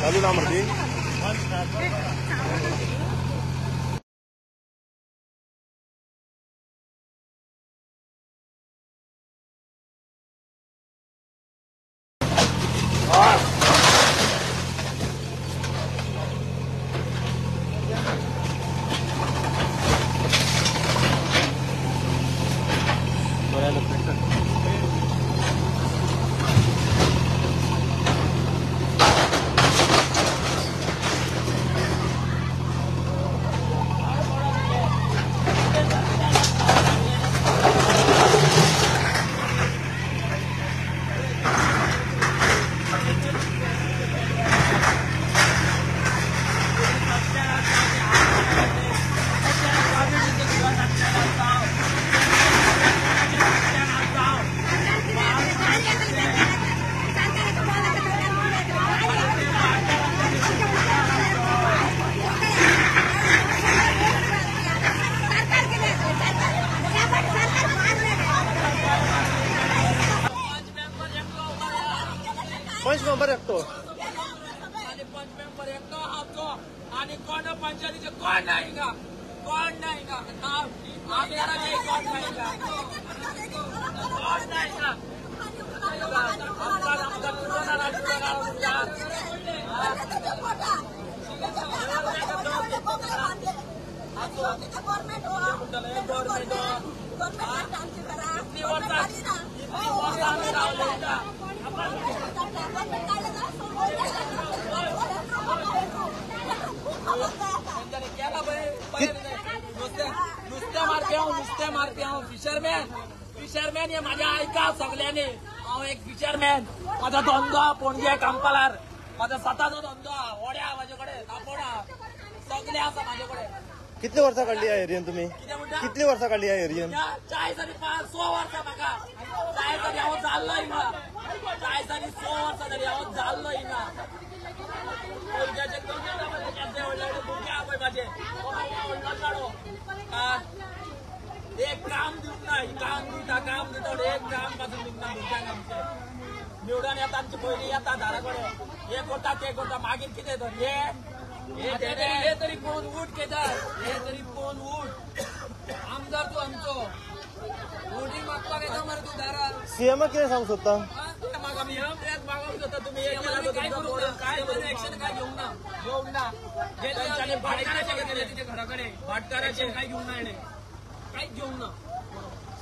Lalu nomor di पंच member एकटो आणि पंच मेंबर एकटो हावचो आणि कोण पंचायतीचे कोण नाही का कोण नाही का आमदाराचे कोण नाही का कोण नाही का नुसते मारते फिशरमॅन हे माझ्या ऐका सगळ्यांनी हांव एक फिशरमॅन माझा धंदो पणजे कांपालार माझा स्वतःचो धंदो ओड्या माझे कडेन कापोडा सगळे आसा माझे कडेन कितली वर्सां काढली ह्या एरियन तुम्ही कितली वर्सां काढली ह्या एरियन 40 आणि 5 वर्सां म्हाका 40 तरी हांव जाल्लो हिंगा 40 आणि 100 वर्सां तरी हांव जाल्लो हिंगा भुरग्याचे केन्ना व्हडले भुरगे आहा पळय माझे एक काम दिवंक ना काम दिता एक काम पासून दिवंक ना भुरग्यांक आमचे निवडून येता आमचे पयलीं येता दारा कडेन हे करता ते करता मागीर कितें तर हे तरी पळोवन उठ केदार हे तरी पळोवन उठ आमदार तूं आमचो वोटींग मागपाक येता मरे तूं दारा सीएम कितें सांगूंक सोदता म्हाका मागोवंक सोदता तुमी काय एक्शन काय घेवंक ना तांच्यानी भाटकाराचे घेतले तिचे घरा कडेन भाटकाराचे काय घेवंक ना हेणे कांयच घेवंक ना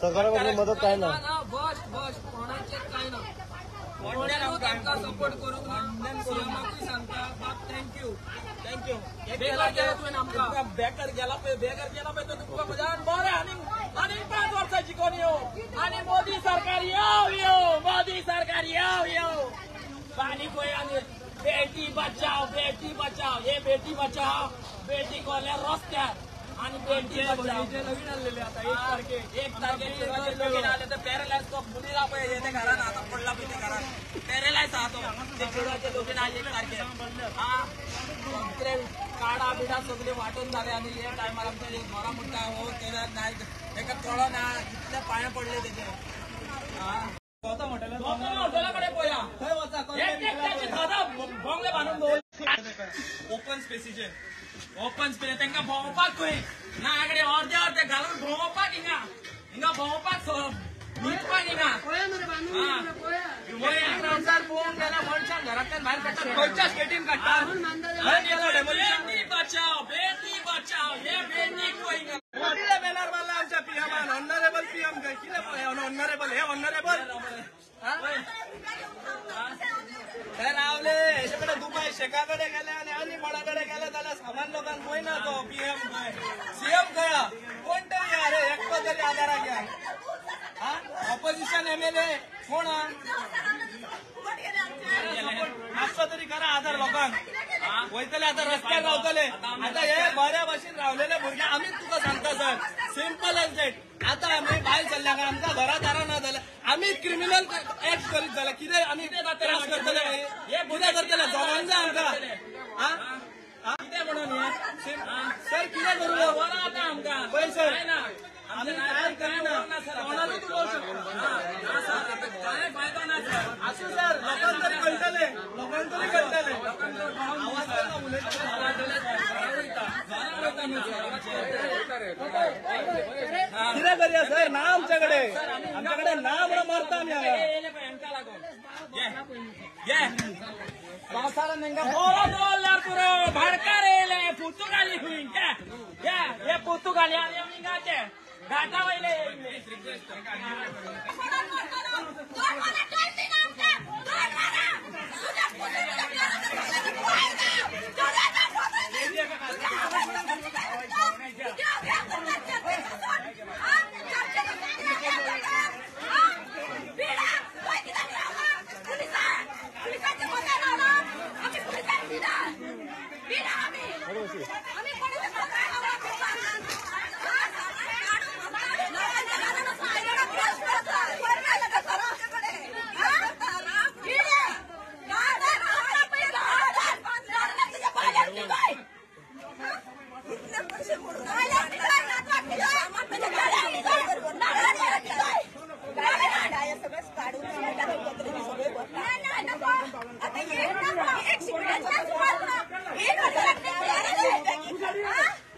सरकाराकडून मदत काय ना बस कोणाचेच काय ना व्हडल्यानूच आमकां सपोर्ट करूंक ना सीएमाकूय सांगता बाप थँक्यू बेकार गेला तुवें आमकां बेकार गेला पळय तो तुमकां म्हज्यान बरें आनी 5 वर्सां जिखोन येवं आनी मोदी सरकार येव मोदी सरकार येव आनी खंय आनी बेटी बचाव हे बेटी बचाव बेटी कोल्या रस्त्यार आणि बेटी बचाव नवीन आलेले आता 1 तारखेक लगीन आले तर पॅरलायज तो मुलीला पळय घरान आता पडला पळय घरान पॅरलायज जायचा तो ते खेळाचे लोक नाही एक सारखे हा इकडे काडा बिडा सगळे वाटून झाले आणि या टायमार आमच्या घरा मोठा हो केला नाही एका कळ ना इतल्या पाया पडले त्याचे हॉटेलाकडे पोया बॉंगले बांधून ओपन स्पेसीचे ओपन स्पेस त्यांना भोंवपाक खंय ना आकडे अर्धे घालून भोंवपाक हिंगा भोंवपाक न्हिदपाक हिंगा ग्राउंडार पळोवंक गेल्या मनशान घरांतल्यान भायर काडटा खंयच्या स्टेटीन काडटा बेटी बचाव हे बेटी पळय कितें बॅनर मारला आमच्या पीएमान ऑनरेबल पीएम कितें ऑनरेबल हे ऑनरेबल हे रावले हेचे कडेन दुबय शेका कडेन गेले आनी आनी कोणा कडेन गेले जाल्यार सामान्य लोकांक पळयना तो पीएम खंय सीएम खंय कोण तरी या रे एकटो तरी आदाराक या ऑपोजिशन एमएलए कोण मातसो तरी करा आधार लोकांक वयतले आता रस्त्यार रावतले आता हे बऱ्या भाशेन रावलेले भुरगे आमीच तुका सांगता सर सिंपल एज डेट आता आमी भायर सरल्या काय आमकां घरा दारा ना जाल्यार आमी क्रिमिनल एक्ट करीत जाल्यार कितें आमी त्रास करतले हे कितें करतले जगोंक जाय आमकां कितें म्हणून हे सर कितें करूं वरां आतां आमकां पळय सर आम्ही काय करना कोणालाच उलोवं शकना काय फायदो ना सर असो सर लोकांक तरी कळटले कितें करया सर ना आमच्याकडे ना म्हणून मारता आमी हांगा पावसाळ्यात तांकां बोरो दवरल्यार पुरो भाडकार येयले पुर्तुगाली खूंय हे पुर्तुगाली आनी आमी घाटा वयले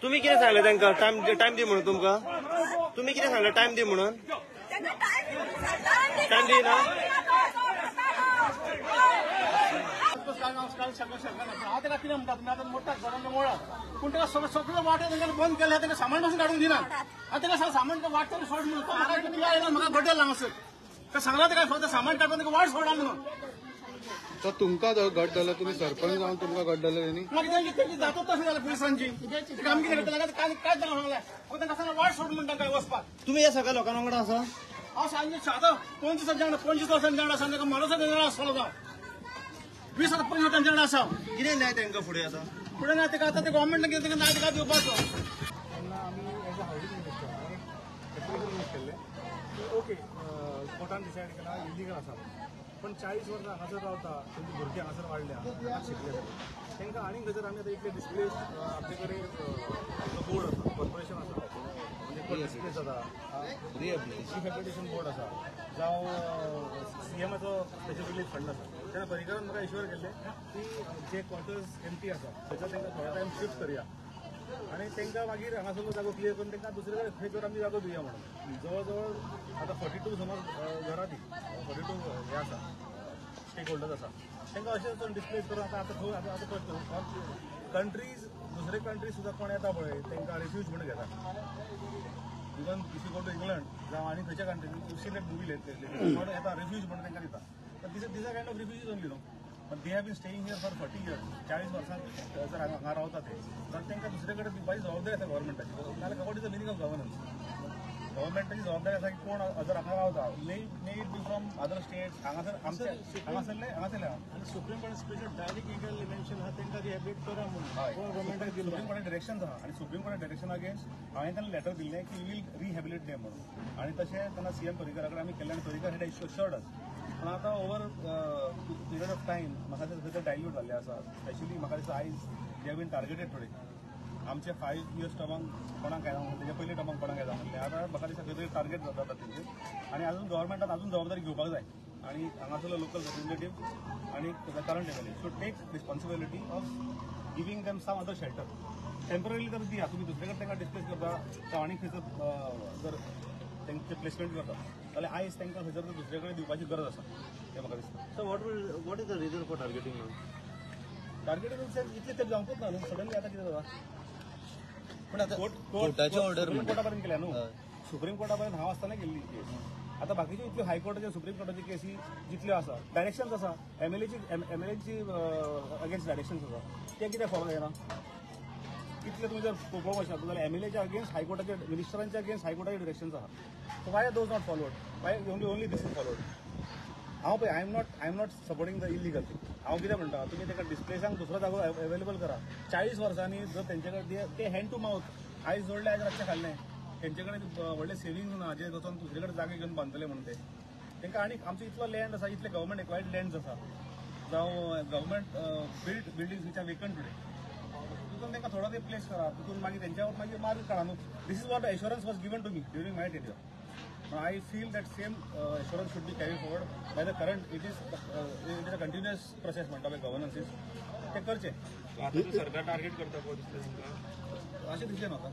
तुम्ही कितें सांगले तांकां टायम दी म्हणून तुमकां तुम्ही कितें सांगले टायम दी म्हणून टायम दिना हांव ताका कितें म्हणटा तुमी आतां मोडटात घरांत मोडा पूण ताका सगळें वाटे तांकां बंद केले ताका सामान पासून काडून दिनात आनी ताका सामान वाटतले सोड म्हणून तो म्हाका तुमी आयला म्हाका गड्डेल हांगासर ताका सांगला ताका फक्त सामान काडून ताका वाट सोडा म्हणून तो तुमकां घट जालो तुमी सरपंच जावन तुमकां घट जालो न्ही मागीर तेंची जाता तशी जाल्या पुलिसांची आमी कितें करतले कांय ताका सांगलें तांकां सांगलें वाट सोड म्हणटा काय वचपाक तुम्ही या सगळ्या लोकां वांगडा आसा हांव सांजे आतां 25 वर्सांनी जाणा आसा ताका मरोसा जाणा आसतलो जावं 20 25 वर्सांनी जाणा आसा कितें न्याय तांकां फुडें आसा पुढे ना ताका आतां ते गव्हर्मेंटान कितें ताका न्याय ताका दिवपाचो तेन्ना आमी as a housing minister application केल्लें की ओके कोर्टान डिसायड केला इलिगल आसा पण 40 वर्सां हांगासर रावता तेंची भुरगीं हांगासर वाडल्या हांगा शिकले तांकां आनीक खंयसर आमी आतां इतले डिस्प्लेस आपले कडेन बोर्ड आसा कॉर्पोरेशन आसा म्हणजे डिस्प्लेस जाता चीफ एप्लिकेशन बोर्ड आसा जावं सीएमाचो स्पेशल रिलीफ फंड आसा तेन्ना परिकारान म्हाका इश्युअर केल्लें की जे क्वॉर्टर्स एम्प्टी आसा थंयसर तांकां थोडो टायम शिफ्ट करया आनी तांकां मागीर हांगासरलो जागो क्लियर करून तांकां दुसरे कडेन खंयसर आमी जागो दिवया म्हणून जवळ जवळ आतां 42 समज घरां ती 42 हे आसा स्टेक होल्डर्स आसा तांकां अशें वचून डिस्प्लेस करून आतां आतां करता कंट्रीज दुसरे कंट्रीज सुद्दां कोण येता पळय तांकां रिफ्यूज म्हणून घेता even if you go to England जावं आनी खंयच्या कंट्रीज सिलेक्ट मुवी येता रिफ्यूज म्हणून तांकां दिता this kind of refugees only न्हू but they have been staying here for 40 years 40 वर्सां जर हांगा रावता ते जाल्यार तांकां दुसरे कडेन दिवपाची जबाबदारी आसा गव्हर्मेंटाची नाल्यार according to the meaning of governance गव्हर्मेंटाची जबाबदारी आसा की कोण जर हांगा रावता may it be from other states हांगासर आमचे हांगासरले आनी सुप्रीम कोर्टान स्पेशल डायरेक्ट इगल मेन्शन आहा तांकां रिहॅबिलिट करा म्हणून गव्हर्मेंटाक दिलो सुप्रीम कोर्टान डिरेक्शन आहा आनी सुप्रीम कोर्टान डिरेक्शन अगेन्स्ट हांवें तांकां लेटर दिल्लें की वी वील रिहॅबिलिट दे म्हणून आनी तशें तेन्ना सीएम पर्रीकरा कडेन आमी केल्लें आनी पर्रीकर हेड इश्युअर्ड अस पण आता ओव्हर ऑफ टायम म्हाका ते डायल्यूट जाल्ले आसा स्पेशली म्हाका दिसता आयज they have been targeted today आमचे 5 years टर्मांक कोणाक येता म्हणले तेच्या पयलीं टर्मांक कोणाक येता म्हणले आतां म्हाका दिसता खंय तरी टार्गेट जाता तेंचे आनी अजून गव्हर्मेंटान अजून जबाबदारी घेवपाक जाय आणि हांगासरलो लोकल रिप्रेझेंटेटिव्ह आणि current MLA should take responsibility of giving them some other shelter temporary तर दिया तुम्ही दुसरे कडेन तांकां डिस्प्लेस करता आनी खंयसर जर तेंचे प्लेसमेंट करता जाल्यार आयज तांकां खंयसर दुसरे कडेन दिवपाची गरज आसा हें म्हाका दिसता. So what is the region for targeting now? Targeted इतले तेप जावंकूच ना न्हू सडनली आतां कितें जाता पण आता कोर्टाची ऑर्डर सुप्रीम कोर्टापर्यंत केल्या न्हू सुप्रीम कोर्टापर्यंत हांव आसतना केल्ली केस आता बाकीच्यो इतल्यो हायकोर्टाच्यो सुप्रीम कोर्टाची केसी जितल्यो आसा डायरेक्शन्स आसा एमएलएची अगेन्स्ट डायरेक्शन्स आसा ते कित्याक फॉलो जायना कितले तुमी जर पळोवपाक शकता जाल्यार एमएलएच्या अगेन्स्ट हायकोर्टाच्या मिनिस्टरांच्या अगेन्स्ट हायकोर्टाचे डिरेक्शन्स आसा so why are those not followed why only this is followed हांव पळय I am not supporting the illegal thing हांव कितें म्हणटा तुमी ताका डिस्प्लेसांक दुसरो जागो अवेलेबल करा 40 वर्सांनी जर तेंचे कडेन ते हँड टू माउथ आयज जोडले आयज रातचें खाल्लें तेंचे कडेन व्हडले सेविंग्स ना जे वचून दुसरे कडेन जागे घेवन बांदतले म्हणून ते तांकां आनी आमचो इतलो लँड आसा इतले गव्हर्मेंट एक्वायर्ड लँड्स आसा जावं government buildings which are vacant today तितून तांकां थोडो ते प्लेस करा तितून मागीर तेंच्या मागीर मार्क काडा न्हू this is what assurance was given to me during my tenure I feel that same assurance should be carried forward by the current. It is a continuous process म्हणटा पळय गव्हर्नन्सीस ते करचे सरकार टार्गेट करता पळय दिसलें तुमकां अशें दिसलें म्हाका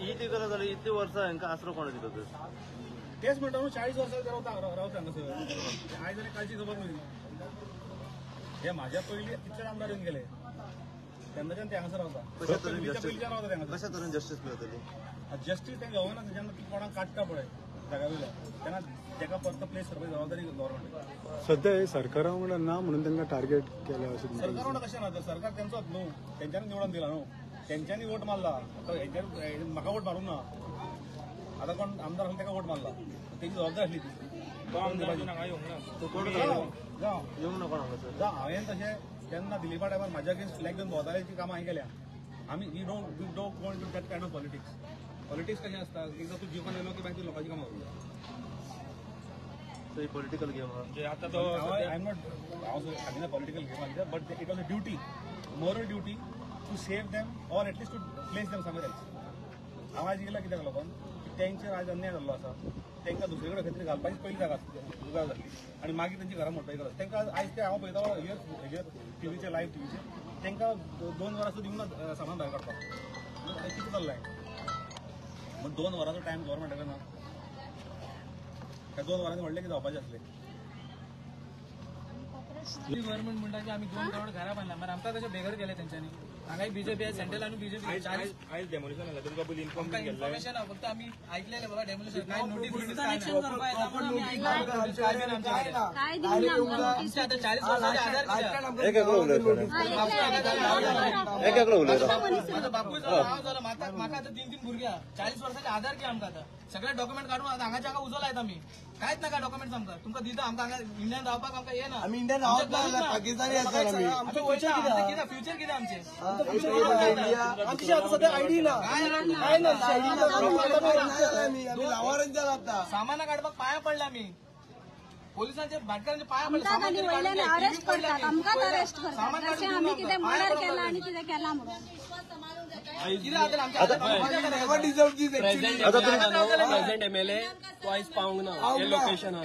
ही ती गजाल जाली इतली वर्सां हांकां आसरो कोण दिता तर तेच म्हणटा न्हू 40 वर्सां रावता हांगासर आयज आनी कालची खबर न्हू हे म्हाज्या पयलीं कितले आमदार येवन गेले तेन्नाच्यान ते हांगासर रावता कशा तरेन जस्टीस मेळटली जस्टीस तें गव्हर्नन्स जेन्ना कोणाक काडटा पळय जागा वयल्या तेन्ना ताका परत प्लेस करपाची जबाबदारी गव्हर्नमेंट सध्या हे सरकारा वांगडा ना म्हणून तांकां टार्गेट केल्या अशें सरकार वांगडा कशें ना सरकार तेंचोच न्हू तेंच्यांनी निवडून दिला न्हू तेंच्यांनी वोट मारला म्हाका वोट मारूं ना आतां कोण आमदार आसलो ताका वोट मारला तेजी जबाबदारी आसली येवंक ना कोण हांगासर हांवें तशें तेन्ना दिलीपा टायमार म्हाज्या अगेन्स्ट फ्लॅग घेवन भोंवताल्याची कामां हांवें केल्या आमी we don't want to that kind of politics कशें आसता एकदां तूं जिखून येयलो की मागीर लोकांची कामां करूं सो ही पॉलिटिकल गेम हा आतां तो आय एम नॉट हांव सांगिना political game but it was a duty moral duty to save them or at least to place them somewhere else हांव आयज गेला कित्याक लागून तेंचेर आयज अन्याय जाल्लो आसा तांकां दुसरे कडेन खंय तरी घालपाची पयली जागा उगार जाल्ली आनी मागीर तेंची घरां मोडपाची गरज तांकां आयज ते हांव पळयता हेजेर टीव्हीचेर लायव्ह टीव्हीचेर तांकां 2 वरां सुद्दां दिवना सामान भायर काडपाक कितें चल्लां मग 2 वरांचो टायम गव्हर्मेंटाकडे ना त्या 2 वरांनी व्हडलें कितें जावपाचें आसलें गव्हर्नमेंट म्हणटा की आम्ही 2 करोड घरां बांदला मागीर आमकां कशें बेगर केलें तेंच्यांनी हांगाय बीजेपी आहे सेंट्रल आणि बीजेपी आयज डेमोलिशन जालें तुमकां पयलीं इन्फॉर्म केल्लें इन्फॉर्मेशन आहे फक्त आम्ही ऐकलेलं बाबा डेमोलिशन काय नोटीस काय माझा बापूच झाला म्हाका आता 3 भुरग्या 40 वर्साचे आधार की आमकां आता सगळे डॉक्युमेंट काढून आता हांगाच्या हांगा उजो लायता आमी कांयच नाका डॉक्युमेंट्स आमकां तुमकां दिता आमकां हांगा इंडियन रावपाक आमकां येना आम्ही इंडियन रावत ना पाकिस्तानी आसतात आम्ही आमचे फ्युचर कितें आमचे आमची आता सध्या आयडी ना काय ना आम्ही लावारच जाला आता सामान काढपाक पाया पडला आम्ही पोलिसांचे भाटकारांचे पाया पडले आमकां वयल्यान अरेस्ट करतात आमकांच अरेस्ट करतात जशें आमी कितें मर्डर केला आनी कितें केला म्हणून नेव्हर डिझर्व दिस प्रेझेंट एमएलए वायस पावंक ना हे लोकेशन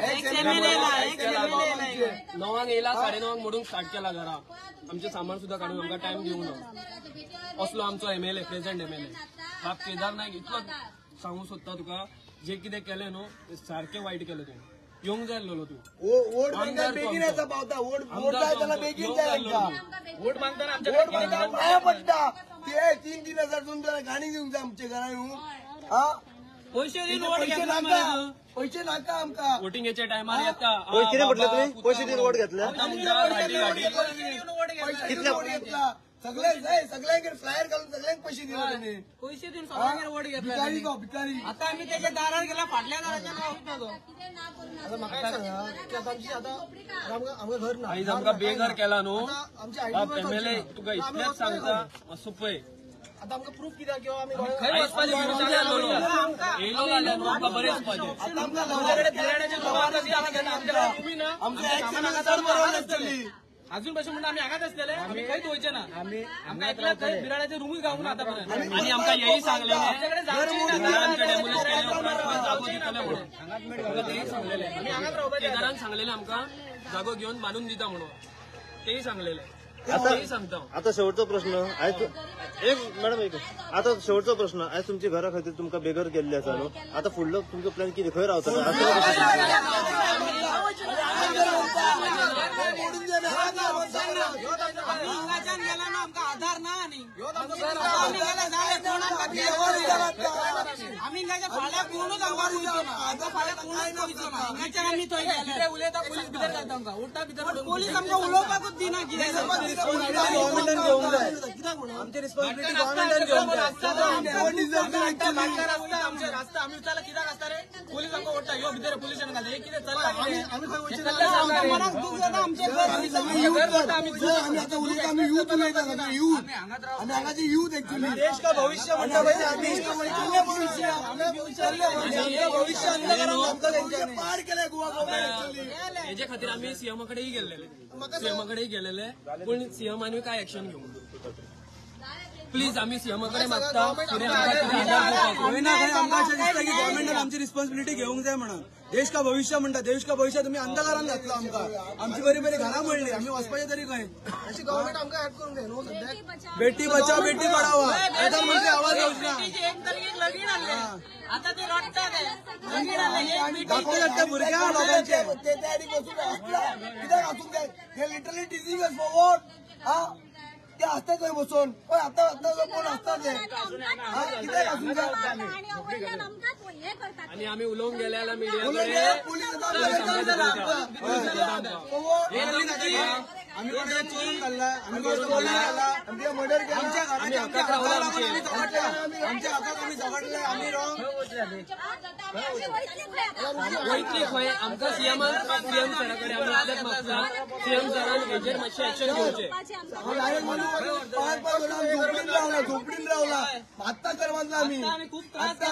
णवांक येयला 9:30 मोडूंक स्टार्ट केला घरा आमचे सामान सुद्धा काढून आमकां टायम दिवंक ना असलो आमचो एमएलए प्रेझेंट एमएलए बाब केदार नायक इतलो सांगूंक सोदता तुका जे कितें केलें न्हू सारकें वायट केलें तूं येवंक जाय आसलो तूं वोट मागता बेगीन येता पावता वोट जाय जाल्यार बेगीन जाय आमकां वोट मागतना वोट मागता पाया पडटा ते 3-3 हजार तुमच्या गाणी दिवंक जाय आमच्या घरा येऊन हा पैसे दिवन वोट पैसे नाका पैसे नाका आमकां वोटिंगेच्या टायमार येता कितें म्हटलें तुमी पैसे दिवन वोट घेतले कितले वोट घेतला सगळ्यांक फ्लायर घालून सगळ्यांक पैसे दिले त्यांनी पैसे दिवन सगळ्यांनी वोट घेतला भिकारी तो भिकारी आता आम्ही त्याच्या दारार गेला फाटल्या दाराच्या नाव आता म्हाका एक सांगा की आता आमची आता आमकां घर ना आयज आमकां बेघर केला न्हू आमची बाब एमएलए तुका इतलेंच सांगता मातसो पळय आता आमकां प्रूफ कित्याक किंवा आमी खंय वचपाचें घेवन येयलो जाल्यार न्हू आमकां बरें वचपाचें आता आमकां बिराड्याचे लोक आमच्या आमची ऍक्सिडेंट चड बरोबर नासतली अजून पासून म्हणजे आम्ही आगात असलेले आम्ही काहीच व्हायचे ना आमका ऐकलं काही बिराडाचे रूमच गावून आतापर्यंत आणि आमका यही सांगलेले आमच्याकडे जायचं नाही. आमच्या डेमोलेट केल्या उपरांत जागो दितले म्हणून आमका तेही सांगलेले केदारान सांगलेले आमका जागो घेऊन बांधून दिता म्हणून तेही सांगलेले तेही सांगता आता शेवटचा प्रश्न आहे एक मॅडम एक आता शेवटचा प्रश्न आहे तुमची घरा खातीर तुमका बेघर केल्ले आसा न्हू आता फुडलो तुमचो प्लॅन कितें खंय रावता गेला ना आमका आधार ना आणि आम्ही इंगाच्या फाल्या कोणूच आमकां उलयचो ना आमकां फाल्या कोणूच उलयचो ना इंगाच्या आम्ही थंय गेले उलयता पोलीस भितर घालता आमकां उलटा भितर पोलीस आमकां उलोवपाकूच दिना कितें गव्हर्नमेंटान घेवंक जाय आमची रिस्पॉन्सिबिलिटी गव्हर्नमेंटान घेवंक जाय आमचे रस्ता आम्ही विचारला कित्याक आसता रे पोलीस आमकां ओडटा यो भितर पुलीस स्टेशन घालता हे कितें चल्ला आम्ही खंय वयचे ना मनाक दूख जाता आमचे घर आम्ही आता उलयता आम्ही यूथ उलयता आम्ही हांगाचे यूथ एक्चुअली देश का भविष्य म्हणटा पळय देश का भविष्य आमचं भविष्य अंधकारान आमकां तेंच्यांनी पार केले गोवा गव्हर्नमेंट हेजे खातीर आम्ही सीएमाकडेही गेलेले पण सीएमांनी काय ऍक्शन घेऊ प्लीज आम्ही सीएमाकडे मागता फुडें गव्हर्नमेंटान आमची रिस्पॉन्सिबिलिटी घेवंक जाय म्हणून देश का भविष्य म्हणटा देश का भविष्य तुम्ही अंधकारान घातलो आमकां आमची बरी बरी घरां मोडली आम्ही वचपाचें तरी खंय अशी गव्हर्नमेंट आमकां हेल्प करूंक जाय न्हू सद्याक बेटी बचाव बेटी पढाओ प्रधानमंत्री आवाज योजना एक तारखेक लगीन आणले आता ते रडटा ते लगीन आणले दाखवू लागता भुरग्या लोकांचे ते त्या आडी बसून कित्याक हातूंक जाय हे लिटरली डिझीज फॉरवर्ड हा ते असतात थंय बसून पण आता कोण असतात ते कित्याक हातूंक जाय आणि आम्ही उलोवंक गेले जाल्यार मिडियाकडे आम्ही कोणाला चोरून घालला आम्ही आमच्या मर्डर केला आमच्या हातात आम्ही झगडले आम्ही रॉंग वयतली खंय आमकां सीएम सराकडे आमी इतलेंच मागता सीएम सरान हेजेर मातशें एक्शन घेवचें झोपडीन रावला आत्ता कर बांधला आम्ही खूप त्रास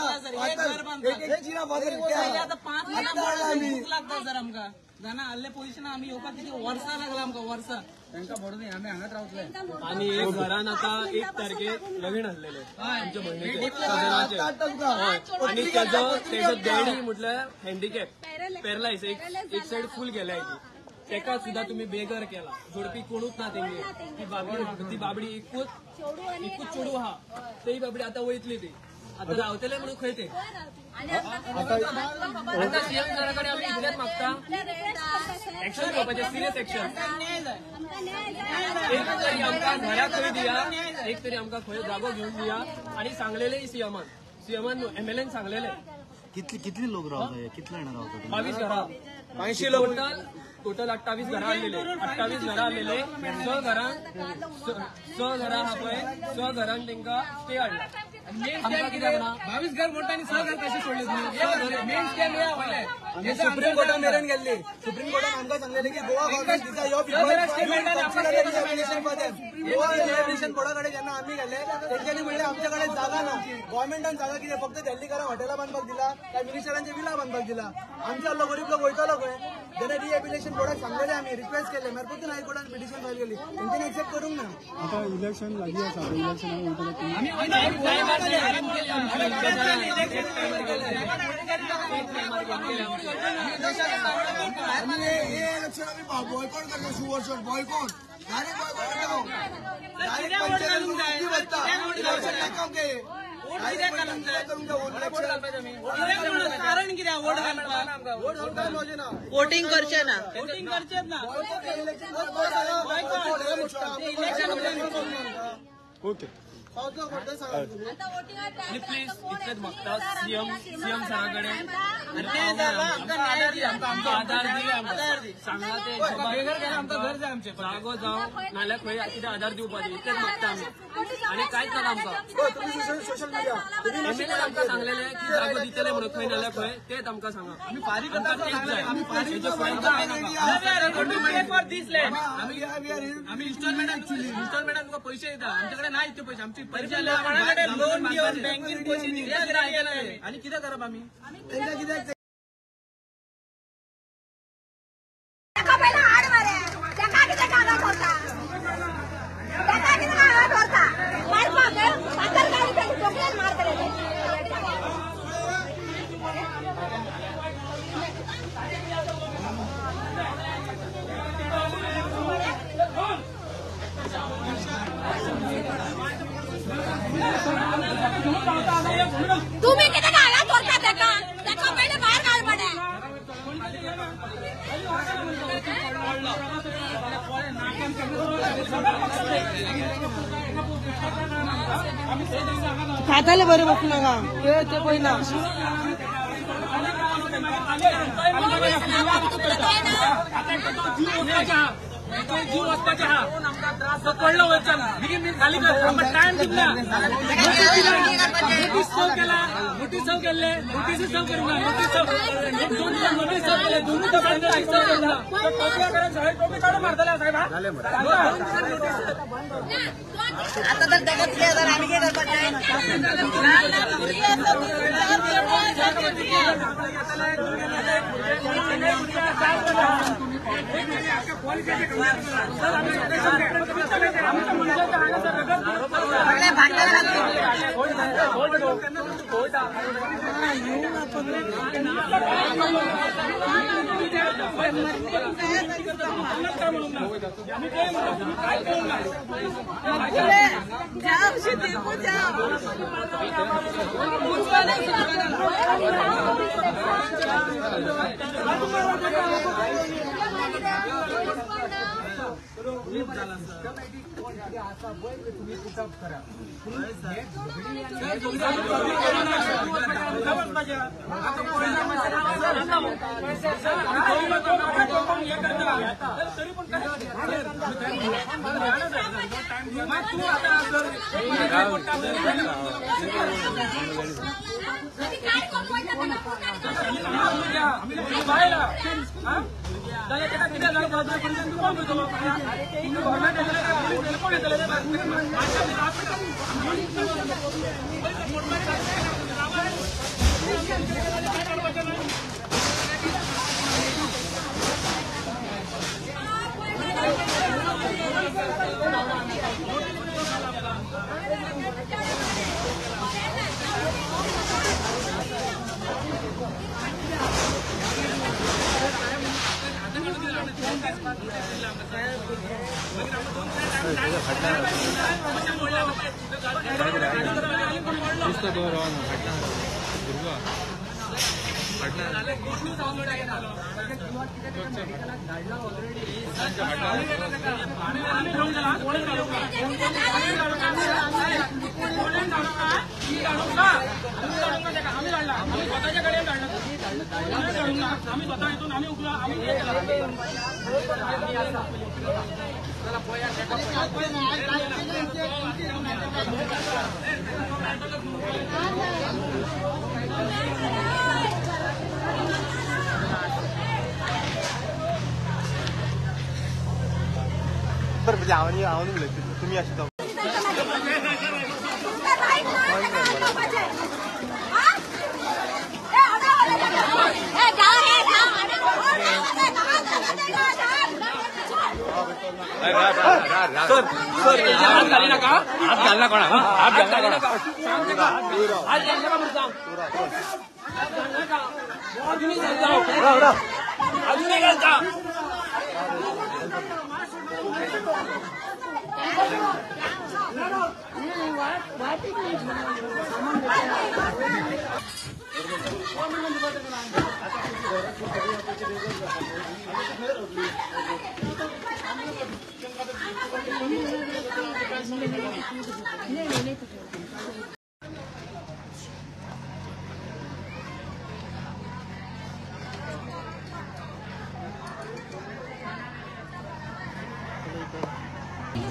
आता 5 महिना लागता सर आमकां जाणा हल्ले पोलिशन आम्ही येवपाक किती वर्सां लागला आमकां वर्सां तांकां भरून आम्ही हांगाच रावतले आणि एक घरान आता 1 तारखेक लगीन आसलेले आमच्या भयणीचे आणि तेजो डॅडी म्हटल्यार हँडिकॅप पॅरलायज एक सायड फूल गेल्या तेका सुद्धा तुम्ही बेघर केला जोडपी कोणूच ना तेंगे ती बाबडी एकूच चेडू आहा ती बाबडी आता वयतली ती आता रावतले म्हणून खंय ते आता सीएम सराकडे आम्ही इतलेच मागता एक्शन घेवपाचे सिरियस एक्शन एक तरी आमकां घरा खंय दिया एक तरी आमकां खंय जागो घेवन दिया आणि सांगलेले सीएमान एमएलएन सांगलेले कितली लोक रावता कितले जाण रावता 22 घरां 80 लोक टोटल 28 घरां आलेले 28 घरां आलेले 6 घरां हा पळय 6 घरांनी तेंका स्टे हाडला आमकां कित्याक ना 22 घर मोठा आणि 6 घर कशे सोडले तुम्ही मेन स्कॅम या व्हडले आम्ही सुप्रीम कोर्टान मेरेन गेल्ले सुप्रीम कोर्टान आमकां सांगलेले की गोवा गव्हर्नमेंट दिता यो गोवा रिहॅबिलिटेशन बोर्डाकडे जेन्ना आम्ही गेले तेंच्यांनी म्हणले आमच्याकडे जागा ना गव्हर्नमेंटान जागा कितें फक्त दिल्लीकारा हॉटेलां बांदपाक दिला काय मिनिस्टरांचे विला बांदपाक दिला आमच्या गरीब लोक वयतलो खंय जेन्ना रिहॅबिलिटेशन बोर्डाक सांगलेले आम्ही रिक्वेस्ट केले मागीर हायकोर्टान पिटिशन फायल केली तेंच्यांनी एक्सेप्ट करूंक ना आता इलेक्शन लागली आसा इलेक्शन इलेक्शन आम्ही बॉयकॉट करता शुअर बॉयकॉट डायरेक्ट बॉयकॉट कारण किती वोट घालपाक वोटिंग करचे ना वोटिंग करचेच ना ओके आणि प्लीज इतलेच मागता सीएम सराकडे आधार दी सांगा ते जागो जावं नाल्यार खंय कितें आधार दिवपा दी इतलेच मागता आमी आणि कांयच नाका आमकां सोशल मीडिया एमएलए आमकां सांगलेले की जागो दितले म्हणून खंय नाल्यार खंय तेच आमकां सांगा आमकां तेच जाय हेजे फुडें कांय नाका आम्ही इन्स्टॉलमेंटान तुका पैसे येता आमच्याकडे नाही इतके पैसे आमची पैसे लोन घेऊन बँकेन पैसे दिले आणि कितें करप आम्ही हाड मारे खाताले बरे बघू नका ते पहिला जीव वचपाचे हा कळलं वचन मी खाली टाइम दिला नोटीस सर्व केला नोटीस सर्व केले नोटीस सर्व करून नोटीस नोटीस सर्व केले दोन्ही टोपी काढून मारताले साहेब आता तर जगत घ्या जर आम्ही काय करत तुम्ही अशी हात घाली नका हात घाल नका हात घाल नका हात घाल नका अजूनही अजूनही घालता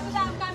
सुद्धा आमका